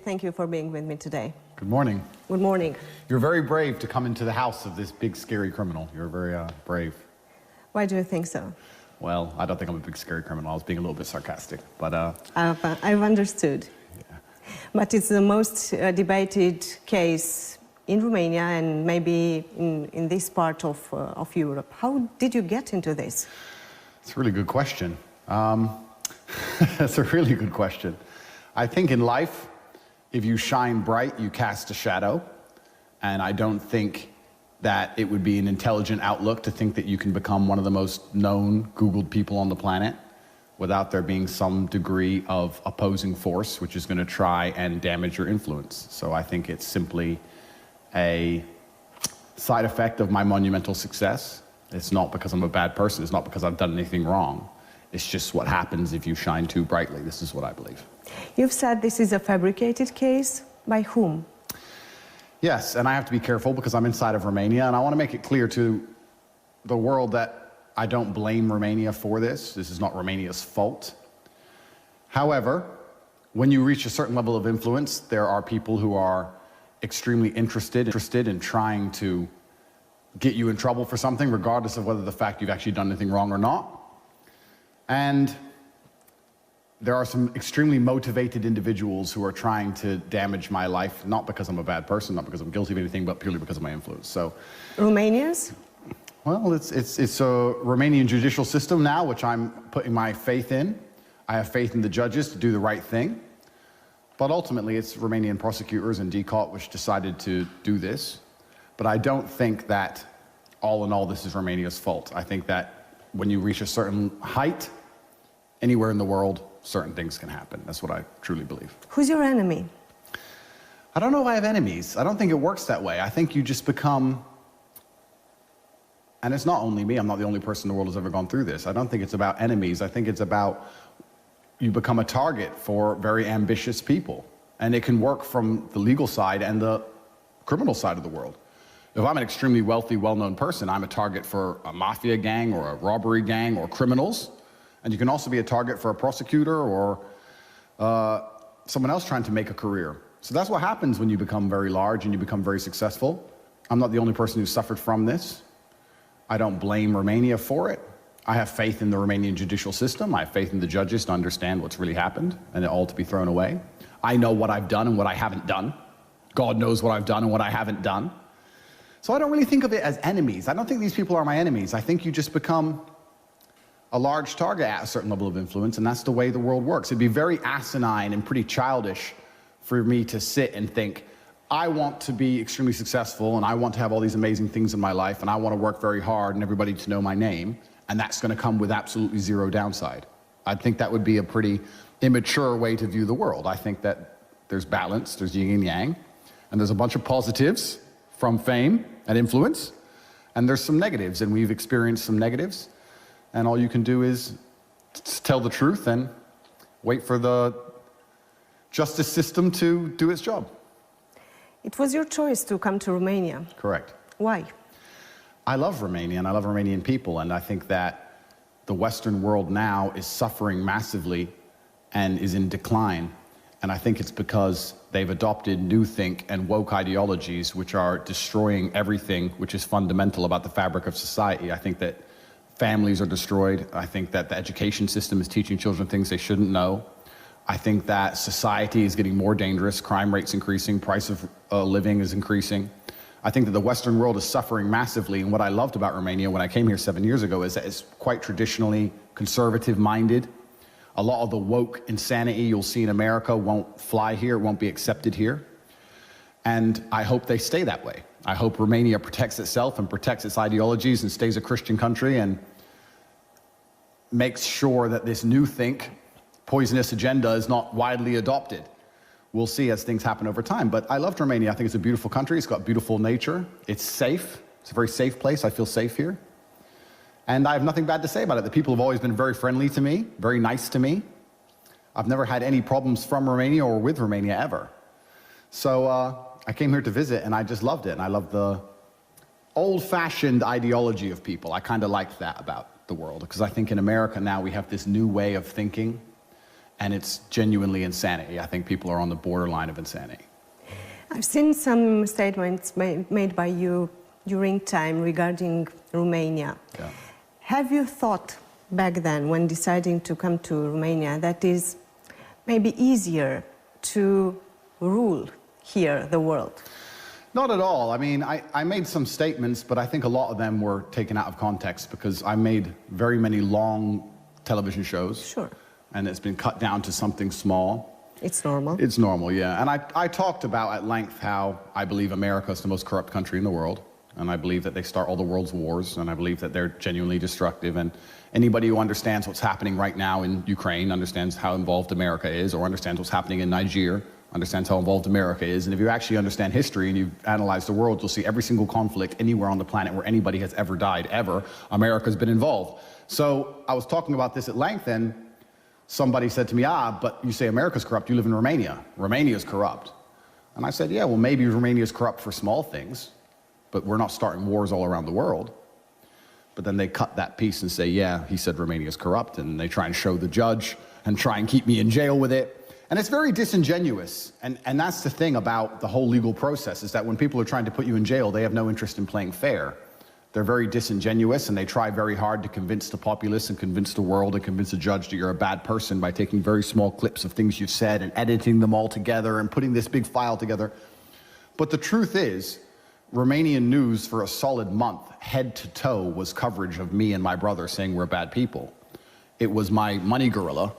thank you for being with me today. Good morning. Good morning. You're very brave to come into the house of this big, scary criminal. You're very brave. Why do you think so? Well, I don't think I'm a big, scary criminal. I was being a little bit sarcastic, but... I've understood. Yeah. But it's the most debated case in Romania and maybe in this part of Europe. How did you get into this? It's a really good question. That's a really good question. I think in life, if you shine bright, you cast a shadow. And I don't think that it would be an intelligent outlook to think that you can become one of the most known, Googled people on the planet without there being some degree of opposing force, which is going to try and damage your influence. So I think it's simply a side effect of my monumental success. It's not because I'm a bad person. It's not because I've done anything wrong. It's just what happens if you shine too brightly. This is what I believe. You've said this is a fabricated case. By whom? Yes, and I have to be careful because I'm inside of Romania, and I want to make it clear to the world that I don't blame Romania for this. This is not Romania's fault. However, when you reach a certain level of influence, there are people who are extremely interested in trying to get you in trouble for something, regardless of whether the fact you've actually done anything wrong or not. And there are some extremely motivated individuals who are trying to damage my life, not because I'm a bad person, not because I'm guilty of anything, but purely because of my influence. So, Romanians? Well, it's a Romanian judicial system now, which I'm putting my faith in. I have faith in the judges to do the right thing. But ultimately, it's Romanian prosecutors and DCOT which decided to do this. But I don't think that, all in all, this is Romania's fault. I think that when you reach a certain height, anywhere in the world, certain things can happen. That's what I truly believe. Who's your enemy? I don't know if I have enemies. I don't think it works that way. I think you just become, and it's not only me, I'm not the only person in the world who's ever gone through this. I don't think it's about enemies. I think it's about you become a target for very ambitious people. And it can work from the legal side and the criminal side of the world. If I'm an extremely wealthy, well-known person, I'm a target for a mafia gang or a robbery gang or criminals. And you can also be a target for a prosecutor or someone else trying to make a career. So that's what happens when you become very large and you become very successful. I'm not the only person who suffered from this. I don't blame Romania for it. I have faith in the Romanian judicial system. I have faith in the judges to understand what's really happened and it all to be thrown away. I know what I've done and what I haven't done. God knows what I've done and what I haven't done. So I don't really think of it as enemies. I don't think these people are my enemies. I think you just become a large target at a certain level of influence, and that's the way the world works. It'd be very asinine and pretty childish for me to sit and think, I want to be extremely successful, and I want to have all these amazing things in my life, and I want to work very hard and everybody to know my name, and that's going to come with absolutely zero downside. I think that would be a pretty immature way to view the world. I think that there's balance, there's yin and yang, and there's a bunch of positives from fame and influence, and there's some negatives, and we've experienced some negatives. And all you can do is tell the truth and wait for the justice system to do its job. It was your choice to come to Romania. Correct. Why? I love Romania and I love Romanian people, and I think that the Western world now is suffering massively and is in decline. And I think it's because they've adopted new think and woke ideologies which are destroying everything which is fundamental about the fabric of society. I think that families are destroyed. I think that the education system is teaching children things they shouldn't know. I think that society is getting more dangerous. Crime rate's increasing. Price of living is increasing. I think that the Western world is suffering massively. And what I loved about Romania when I came here 7 years ago is that it's quite traditionally conservative-minded. A lot of the woke insanity you'll see in America won't fly here, won't be accepted here. And I hope they stay that way. I hope Romania protects itself and protects its ideologies and stays a Christian country and makes sure that this new think, poisonous agenda is not widely adopted. We'll see as things happen over time. But I loved Romania. I think it's a beautiful country. It's got beautiful nature. It's safe. It's a very safe place. I feel safe here. And I have nothing bad to say about it. The people have always been very friendly to me, very nice to me. I've never had any problems from Romania or with Romania ever. So I came here to visit and I just loved it. And I love the old-fashioned ideology of people. I kind of liked that about the world, because I think in America now we have this new way of thinking and it's genuinely insanity. I think people are on the borderline of insanity. I've seen some statements made by you during time regarding Romania. Yeah. Have you thought back then, when deciding to come to Romania, that is maybe easier to rule here the world? Not at all. I mean, I made some statements, but I think a lot of them were taken out of context because I made very many long television shows. Sure. And it's been cut down to something small. It's normal. It's normal, yeah. And I talked about at length how I believe America is the most corrupt country in the world. And I believe that they start all the world's wars. And I believe that they're genuinely destructive. And anybody who understands what's happening right now in Ukraine understands how involved America is, or understands what's happening in Niger, understands how involved America is. And if you actually understand history and you analyze the world, you'll see every single conflict anywhere on the planet where anybody has ever died, ever, America's been involved. So I was talking about this at length, and somebody said to me, but you say America's corrupt, you live in Romania. Romania's corrupt. And I said, yeah, well, maybe Romania's corrupt for small things, but we're not starting wars all around the world. But then they cut that piece and say, yeah, he said Romania's corrupt, and they try and show the judge and try and keep me in jail with it. And it's very disingenuous. And that's the thing about the whole legal process, is that when people are trying to put you in jail, they have no interest in playing fair. They're very disingenuous, and they try very hard to convince the populace and convince the world and convince the judge that you're a bad person by taking very small clips of things you've said and editing them all together and putting this big file together. But the truth is, Romanian news for a solid month, head to toe, was coverage of me and my brother saying we're bad people. It was my money gorilla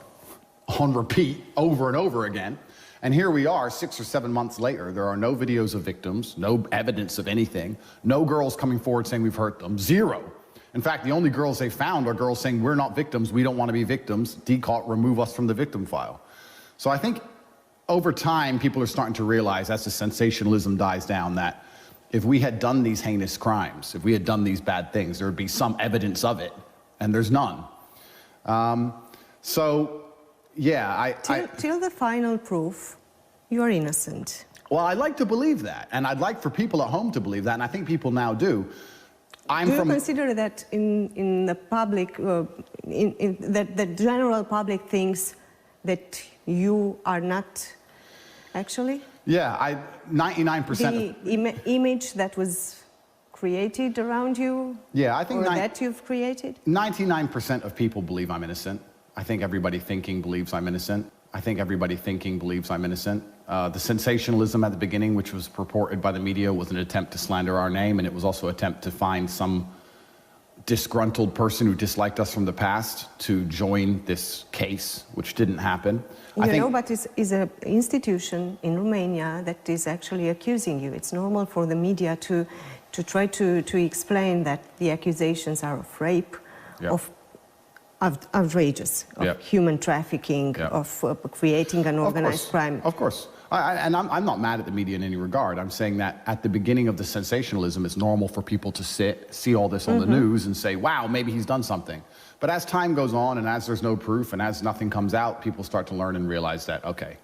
on repeat over and over again. And here we are 6 or 7 months later. There are no videos of victims, no evidence of anything, no girls coming forward saying we've hurt them, zero. In fact, the only girls they found are girls saying we're not victims, we don't want to be victims, DCAUT, remove us from the victim file. So I think over time, people are starting to realize, as the sensationalism dies down, that if we had done these heinous crimes, if we had done these bad things, there would be some evidence of it, and there's none. Yeah, Till the final proof, you are innocent. Well, I'd like to believe that, and I'd like for people at home to believe that, and I think people now do. Do you consider that in the public, that the general public thinks that you are not actually? Yeah, 99%. The image that was created around you? Yeah, I think or that you've created? 99% of people believe I'm innocent. I think everybody thinking believes I'm innocent. I think everybody thinking believes I'm innocent. The sensationalism at the beginning, which was purported by the media, was an attempt to slander our name, and it was also an attempt to find some disgruntled person who disliked us from the past to join this case, which didn't happen. But it's an institution in Romania that is actually accusing you. It's normal for the media to try to explain that the accusations are of rape, of outrageous, of human trafficking, of creating an organized crime. Of course. And I'm not mad at the media in any regard. I'm saying that at the beginning of the sensationalism, it's normal for people to see all this on the news and say, wow, maybe he's done something. But as time goes on and as there's no proof and as nothing comes out, people start to learn and realize that, okay,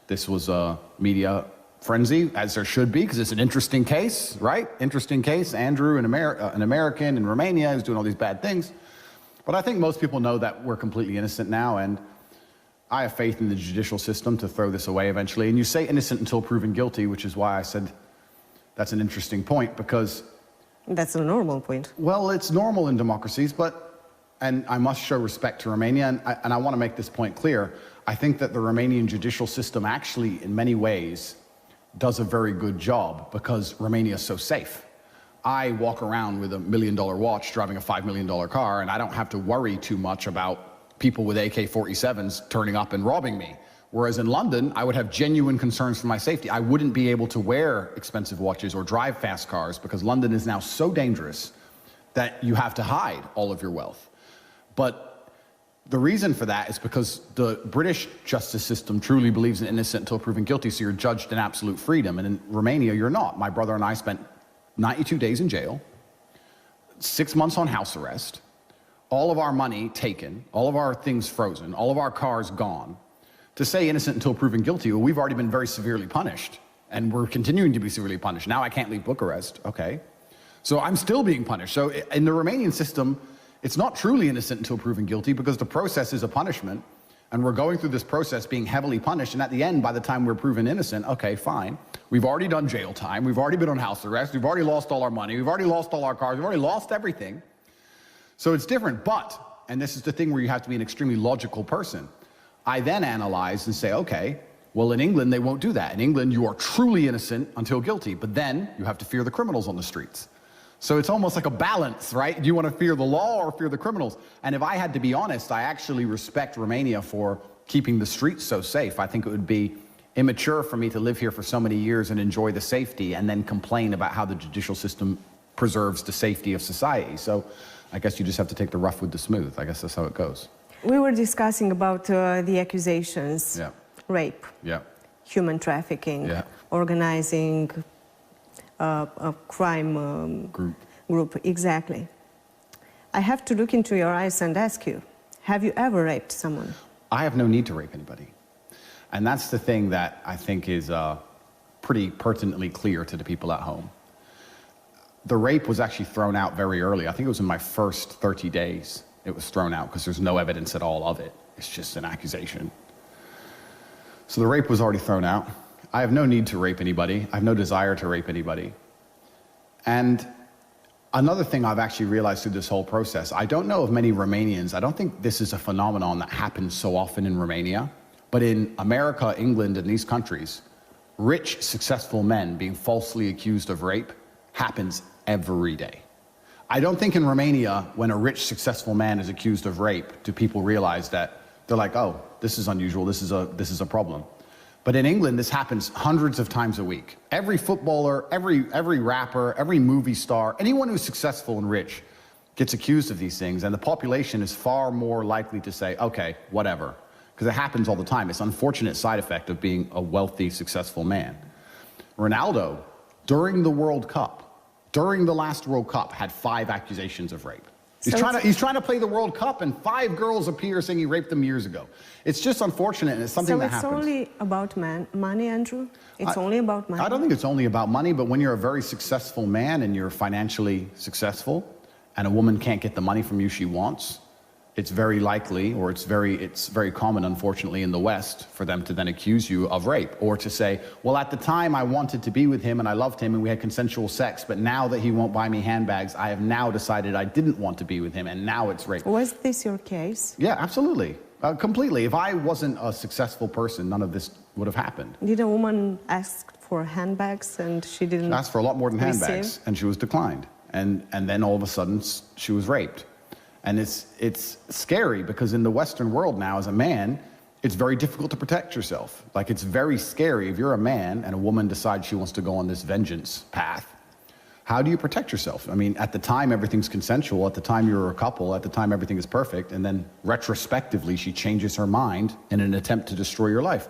this was a media frenzy, as there should be, because it's an interesting case, right? Interesting case. Andrew, an American in Romania, is doing all these bad things. But I think most people know that we're completely innocent now, and I have faith in the judicial system to throw this away eventually. And you say innocent until proven guilty, which is why I said that's an interesting point, because... That's a normal point. Well, it's normal in democracies, and I must show respect to Romania, and I want to make this point clear. I think that the Romanian judicial system actually, in many ways, does a very good job, because Romania is so safe. I walk around with $1 million watch driving a $5 million car, and I don't have to worry too much about people with AK-47s turning up and robbing me. Whereas in London, I would have genuine concerns for my safety. I wouldn't be able to wear expensive watches or drive fast cars, because London is now so dangerous that you have to hide all of your wealth. But the reason for that is because the British justice system truly believes in innocent until proven guilty, so you're judged in absolute freedom. And in Romania, you're not. My brother and I spent 92 days in jail, 6 months on house arrest, all of our money taken, all of our things frozen, all of our cars gone. To say innocent until proven guilty, well, we've already been very severely punished, and we're continuing to be severely punished. Now I can't leave Bucharest, okay? So I'm still being punished. So in the Romanian system, it's not truly innocent until proven guilty, because the process is a punishment, And we're going through this process being heavily punished, and at the end, by the time we're proven innocent, okay, fine. We've already done jail time, we've already been on house arrest, we've already lost all our money, we've already lost all our cars, we've already lost everything. So it's different, but, and this is the thing where you have to be an extremely logical person, I then analyze and say, okay, well, in England, they won't do that. In England, you are truly innocent until guilty, but then you have to fear the criminals on the streets. So it's almost like a balance, right? Do you want to fear the law or fear the criminals? And if I had to be honest, I actually respect Romania for keeping the streets so safe. I think it would be immature for me to live here for so many years and enjoy the safety and then complain about how the judicial system preserves the safety of society. So I guess you just have to take the rough with the smooth. I guess that's how it goes. We were discussing about the accusations, Yeah. rape, Yeah. human trafficking, Yeah. organizing a crime group. Exactly. I have to look into your eyes and ask you, have you ever raped someone? I have no need to rape anybody. And that's the thing that I think is pretty pertinently clear to the people at home. The rape was actually thrown out very early. I think it was in my first 30 days it was thrown out because there's no evidence at all of it. It's just an accusation. So the rape was already thrown out. I have no need to rape anybody. I have no desire to rape anybody. And another thing I've actually realized through this whole process, I don't know of many Romanians, I don't think this is a phenomenon that happens so often in Romania, but in America, England, and these countries, rich, successful men being falsely accused of rape happens every day. I don't think in Romania, when a rich, successful man is accused of rape, do people realize that they're like, oh, this is unusual, this is a problem. But in England, this happens hundreds of times a week. Every footballer, every rapper, every movie star, anyone who's successful and rich gets accused of these things, and the population is far more likely to say, okay, whatever, because it happens all the time. It's an unfortunate side effect of being a wealthy, successful man. Ronaldo, during the World Cup, during the last World Cup, had 5 accusations of rape. He's trying to play the World Cup, and 5 girls appear saying he raped them years ago. It's just unfortunate, and it's something that happens. So it's only about money, Andrew? It's only about money? I don't think it's only about money, but when you're a very successful man and you're financially successful, and a woman can't get the money from you she wants, it's very likely, or it's very common, unfortunately, in the West, for them to then accuse you of rape, or to say, well, at the time I wanted to be with him and I loved him and we had consensual sex, but now that he won't buy me handbags, I have now decided I didn't want to be with him, and now it's rape. Was this your case? Yeah, absolutely. Completely. If I wasn't a successful person, none of this would have happened. Did a woman ask for handbags and she didn't She asked for a lot more than receive? handbags, and she was declined. And then all of a sudden, she was raped. And it's scary, because in the Western world now, as a man, it's very difficult to protect yourself. Like, it's very scary if you're a man and a woman decides she wants to go on this vengeance path. How do you protect yourself? I mean, at the time, everything's consensual. At the time, you're a couple. At the time, everything is perfect. And then retrospectively, she changes her mind in an attempt to destroy your life.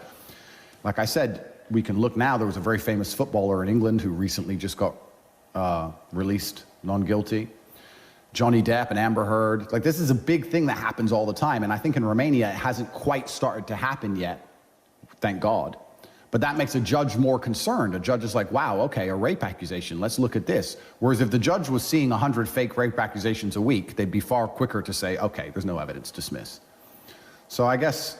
Like I said, we can look now. There was a very famous footballer in England who recently just got released non-guilty. Johnny Depp and Amber Heard. Like, this is a big thing that happens all the time. And I think in Romania, it hasn't quite started to happen yet, thank God. But that makes a judge more concerned. A judge is like, wow, okay, a rape accusation, let's look at this. Whereas if the judge was seeing 100 fake rape accusations a week, they'd be far quicker to say, okay, there's no evidence, dismiss. So I guess...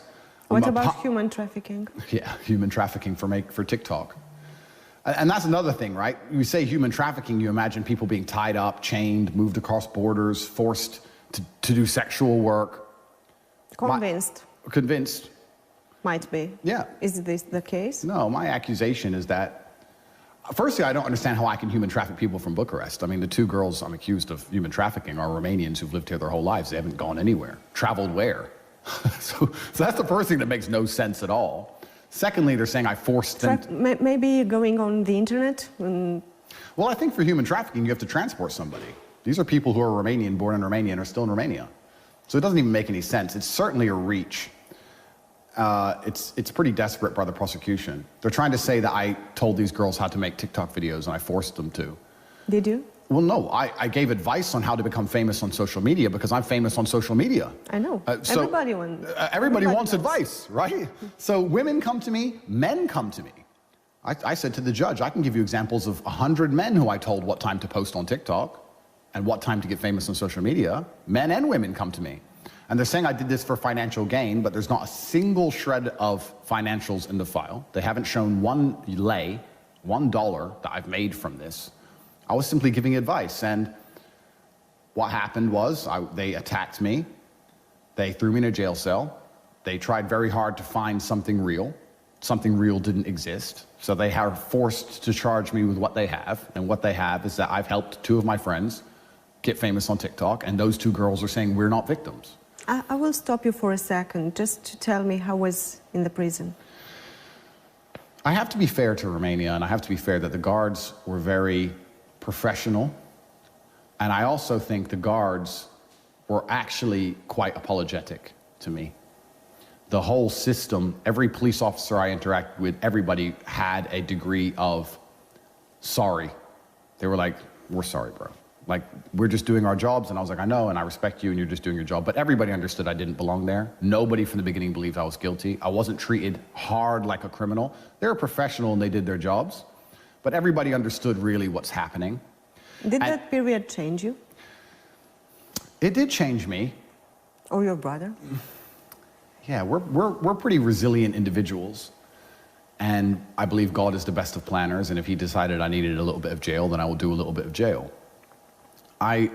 What about human trafficking? Yeah, human trafficking for TikTok. And that's another thing, right? You say human trafficking, you imagine people being tied up, chained, moved across borders, forced to do sexual work. Convinced. Convinced. Might be. Yeah. Is this the case? No, my accusation is that, firstly, I don't understand how I can human traffic people from Bucharest. I mean, the 2 girls I'm accused of human trafficking are Romanians who've lived here their whole lives. They haven't gone anywhere. Traveled where? So that's the first thing that makes no sense at all. Secondly, they're saying I forced them... Maybe going on the internet? Well, I think for human trafficking, you have to transport somebody. These are people who are Romanian, born in Romania, and are still in Romania. So it doesn't even make any sense. It's certainly a reach. It's pretty desperate by the prosecution. They're trying to say that I told these girls how to make TikTok videos and I forced them to. Did you? Well, no, I gave advice on how to become famous on social media because I'm famous on social media. I know. Everybody wants advice, right? So women come to me, men come to me. I said to the judge, I can give you examples of 100 men who I told what time to post on TikTok and what time to get famous on social media. Men and women come to me. And they're saying I did this for financial gain, but there's not a single shred of financials in the file. They haven't shown one lei, $1 that I've made from this. I was simply giving advice. And what happened was they attacked me. They threw me in a jail cell. They tried very hard to find something real. Something real didn't exist. So they are forced to charge me with what they have. And what they have is that I've helped 2 of my friends get famous on TikTok. And those 2 girls are saying we're not victims. I will stop you for a second just to tell me how was in the prison. I have to be fair to Romania, and I have to be fair that the guards were very professional. And I also think the guards were actually quite apologetic to me. The whole system, every police officer I interacted with, everybody had a degree of sorry. They were like, we're sorry, bro. Like, we're just doing our jobs. And I was like, I know, and I respect you, and you're just doing your job. But everybody understood I didn't belong there. Nobody from the beginning believed I was guilty. I wasn't treated hard like a criminal. They were professional and they did their jobs. But everybody understood really what's happening. Did that period change you? It did change me. Or your brother? Yeah, we're pretty resilient individuals. And I believe God is the best of planners. And if he decided I needed a little bit of jail, then I will do a little bit of jail. And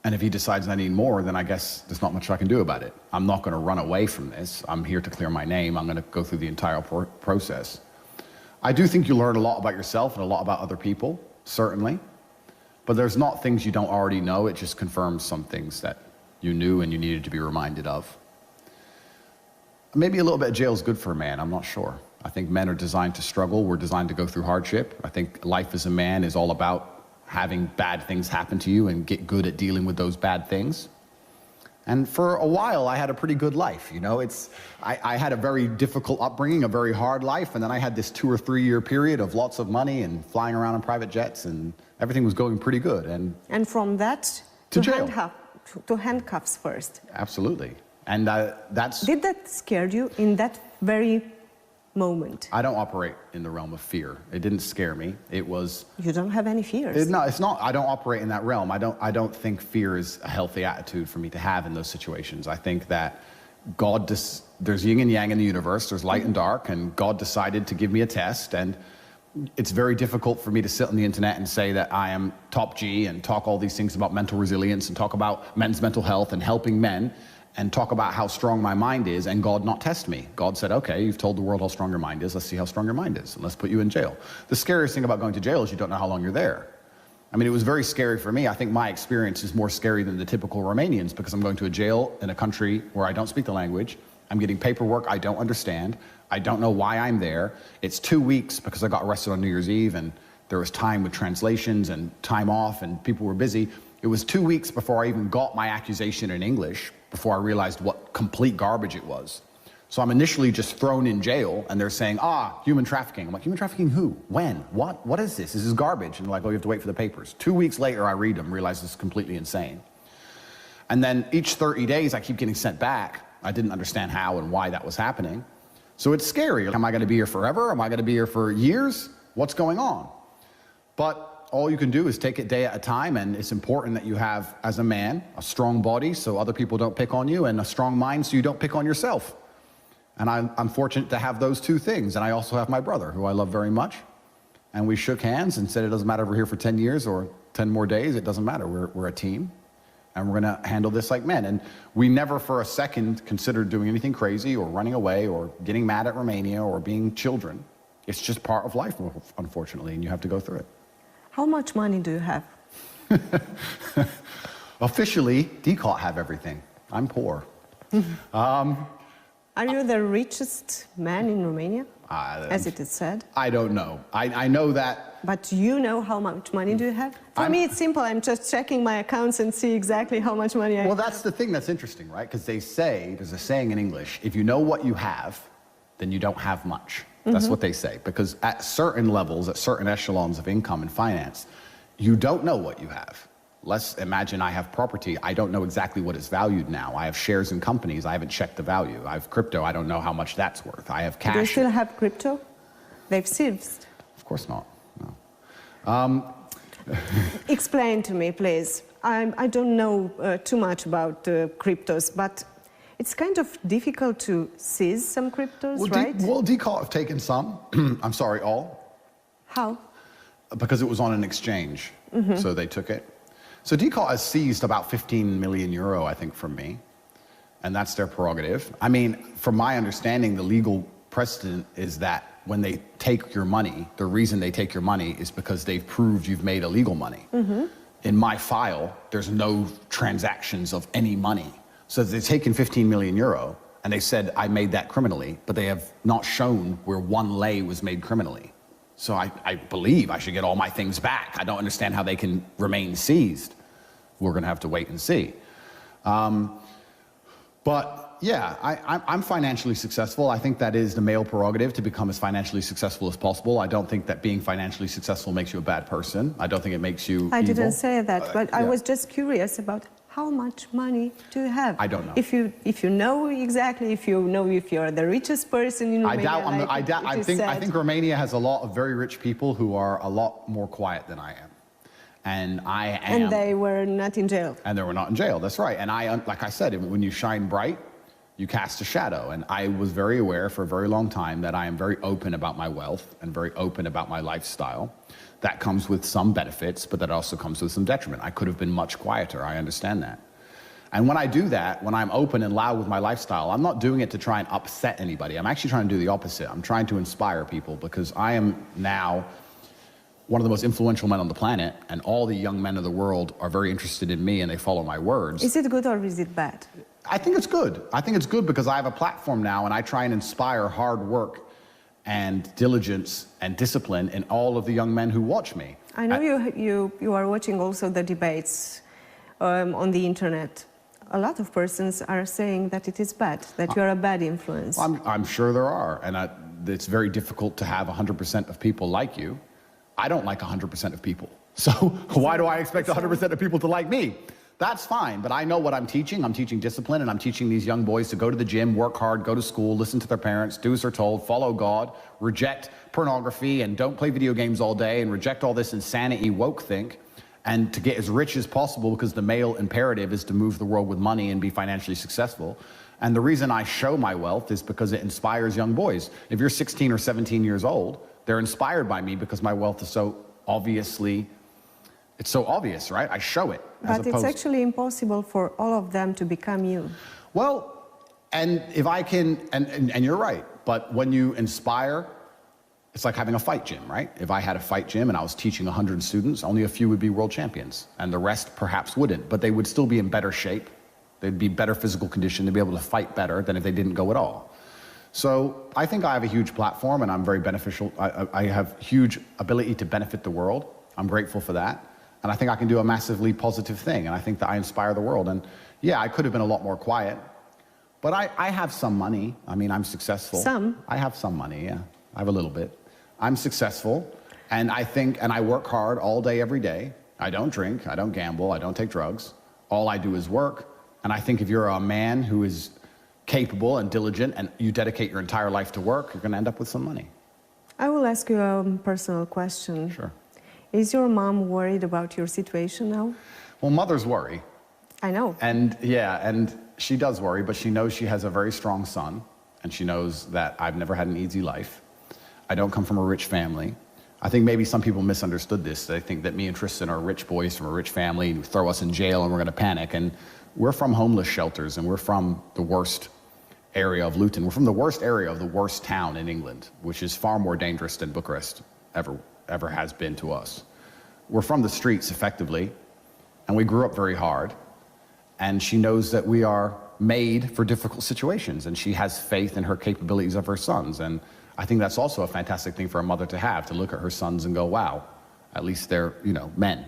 if he decides I need more, then I guess there's not much I can do about it. I'm not going to run away from this. I'm here to clear my name. I'm going to go through the entire process. I do think you learn a lot about yourself and a lot about other people, certainly. But there's not things you don't already know. It just confirms some things that you knew and you needed to be reminded of. Maybe a little bit of jail is good for a man. I'm not sure. I think men are designed to struggle. We're designed to go through hardship. I think life as a man is all about having bad things happen to you and get good at dealing with those bad things. And for a while, I had a pretty good life. You know, I had a very difficult upbringing, a very hard life, and then I had this 2 or 3 year period of lots of money and flying around in private jets, and everything was going pretty good. And from that to jail. To handcuffs first. Absolutely. And that's... Did that scare you in that very moment? I don't operate in the realm of fear. It didn't scare me. It was... You don't have any fears? No, it's not. I don't operate in that realm. I don't think fear is a healthy attitude for me to have in those situations. I think that there's yin and yang in the universe. There's light and dark, and God decided to give me a test, and it's very difficult for me to sit on the internet and say that I am top G and talk all these things about mental resilience and talk about men's mental health and helping men and talk about how strong my mind is and God not test me. God said, okay, you've told the world how strong your mind is. Let's see how strong your mind is, and let's put you in jail. The scariest thing about going to jail is you don't know how long you're there. I mean, it was very scary for me. I think my experience is more scary than the typical Romanians because I'm going to a jail in a country where I don't speak the language. I'm getting paperwork I don't understand. I don't know why I'm there. It's 2 weeks because I got arrested on New Year's Eve and there was time with translations and time off and people were busy. It was 2 weeks before I even got my accusation in English, before I realized what complete garbage it was. So I'm initially just thrown in jail and they're saying, human trafficking. I'm like, human trafficking who? When? What? What is this? This is garbage. And they're like, oh, you have to wait for the papers. 2 weeks later, I read them, realize this is completely insane. And then each 30 days, I keep getting sent back. I didn't understand how and why that was happening. So it's scary. Am I going to be here forever? Am I going to be here for years? What's going on? But all you can do is take it day at a time, and it's important that you have, as a man, a strong body so other people don't pick on you, and a strong mind so you don't pick on yourself. And I'm fortunate to have those two things. And I also have my brother, who I love very much. And we shook hands and said, it doesn't matter if we're here for 10 years or 10 more days. It doesn't matter. We're a team. And we're going to handle this like men. And we never for a second considered doing anything crazy or running away or getting mad at Romania or being children. It's just part of life, unfortunately, and you have to go through it. How much money do you have? Officially, DCOT have everything. I'm poor. Are you the richest man in Romania, as it is said? I don't know. I know that... But you know how much money do you have? For me, it's simple. I'm just checking my accounts and see exactly how much money I have. Well, that's the thing that's interesting, right? Because they say, there's a saying in English, if you know what you have, then you don't have much. That's what they say. Because at certain levels, at certain echelons of income and finance, you don't know what you have. Let's imagine I have property. I don't know exactly what it's valued now. I have shares in companies. I haven't checked the value. I have crypto. I don't know how much that's worth. I have cash. Do you still have crypto? They've seized. Of course not. No. Explain to me, please. I don't know too much about cryptos, but it's kind of difficult to seize some cryptos, Well, right? Decalt have taken some. I'm sorry, all. How? Because it was on an exchange, so they took it. So Decalt has seized about 15 million euro, I think, from me, and that's their prerogative. I mean, from my understanding, the legal precedent is that when they take your money, the reason they take your money is because they've proved you've made illegal money. In my file, there's no transactions of any money. So they've taken 15 million euro, and they said I made that criminally, but they have not shown where 1 lei was made criminally. So I believe I should get all my things back. I don't understand how they can remain seized. We're going to have to wait and see. But yeah, I'm financially successful. I think that is the male prerogative to become as financially successful as possible. I don't think that being financially successful makes you a bad person. I don't think it makes you I evil. didn't say that, but I yeah. was just curious about how much money do you have? I don't know. If you know exactly, if you know if you're the richest person in Romania, I think Romania has a lot of very rich people who are a lot more quiet than I am. And I am. And they were not in jail. And they were not in jail, that's right. And like I said, when you shine bright, you cast a shadow. And I was very aware for a very long time that I am very open about my wealth and very open about my lifestyle. That comes with some benefits, but that also comes with some detriment. I could have been much quieter, I understand that. And when I do that, when I'm open and loud with my lifestyle, I'm not doing it to try and upset anybody. I'm actually trying to do the opposite. I'm trying to inspire people, because I am now one of the most influential men on the planet, and all the young men of the world are very interested in me and they follow my words. Is it good or is it bad? I think it's good. I think it's good because I have a platform now, and I try and inspire hard work and diligence and discipline in all of the young men who watch me. I know you are watching also the debates on the internet. A lot of persons are saying that it is bad, that you are a bad influence. I'm sure there are, and it's very difficult to have 100% of people like you. I don't like 100% of people, so why do I expect 100% of people to like me? That's fine, but I know what I'm teaching. I'm teaching discipline, and I'm teaching these young boys to go to the gym, work hard, go to school, listen to their parents, do as they're told, follow God, reject pornography, and don't play video games all day, and reject all this insanity woke think, and to get as rich as possible, because the male imperative is to move the world with money and be financially successful. And the reason I show my wealth is because it inspires young boys. If you're 16 or 17 years old, they're inspired by me because my wealth is so obviously, it's so obvious, right? I show it. But it's actually impossible for all of them to become you. Well, and if I can, and you're right, but when you inspire, it's like having a fight gym, right? If I had a fight gym and I was teaching 100 students, only a few would be world champions, and the rest perhaps wouldn't, but they would still be in better shape. They'd be better physical condition to be able to fight better than if they didn't go at all. So I think I have a huge platform, and I'm very beneficial. I have huge ability to benefit the world. I'm grateful for that. And I think I can do a massively positive thing, and I think that I inspire the world. And yeah, I could have been a lot more quiet, but I have some money. I mean, I'm successful. Some? I have some money, yeah. I have a little bit. I'm successful, and I work hard all day, every day. I don't drink, I don't gamble, I don't take drugs. All I do is work. And I think if you're a man who is capable and diligent, and you dedicate your entire life to work, you're gonna end up with some money. I will ask you a personal question. Sure. Is your mom worried about your situation now? Well, mothers worry. I know. And yeah, and she does worry, but she knows she has a very strong son, and she knows that I've never had an easy life. I don't come from a rich family. I think maybe some people misunderstood this. They think that me and Tristan are rich boys from a rich family, and throw us in jail and we're gonna panic. And we're from homeless shelters, and we're from the worst area of Luton. We're from the worst area of the worst town in England, which is far more dangerous than Bucharest ever has been to us. We're from the streets, effectively, and we grew up very hard. And she knows that we are made for difficult situations, and she has faith in her capabilities of her sons. And I think that's also a fantastic thing for a mother to look at her sons and go, wow, at least they're, men.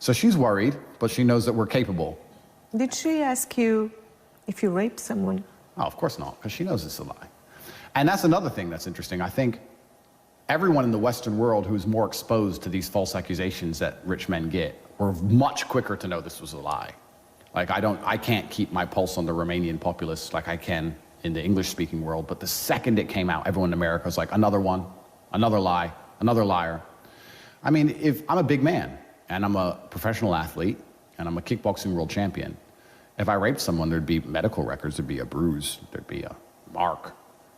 So she's worried, but she knows that we're capable. Did she ask you if you raped someone? Oh, of course not, because she knows it's a lie. And that's another thing that's interesting. I think everyone in the Western world who's more exposed to these false accusations that rich men get were much quicker to know this was a lie. Like, I can't keep my pulse on the Romanian populace like I can in the English-speaking world, but the second it came out, everyone in America was like, another one, another lie, another liar. I mean, if I'm a big man, and I'm a professional athlete, and I'm a kickboxing world champion. If I raped someone, there'd be medical records, there'd be a bruise, there'd be a mark.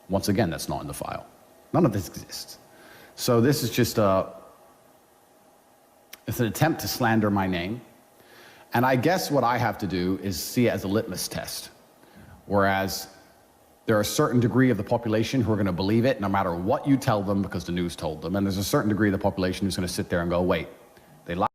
Once again, that's not in the file. None of this exists. So this is just it's an attempt to slander my name. And I guess what I have to do is see it as a litmus test. Whereas there are a certain degree of the population who are going to believe it no matter what you tell them because the news told them. And there's a certain degree of the population who's going to sit there and go, wait, they lied.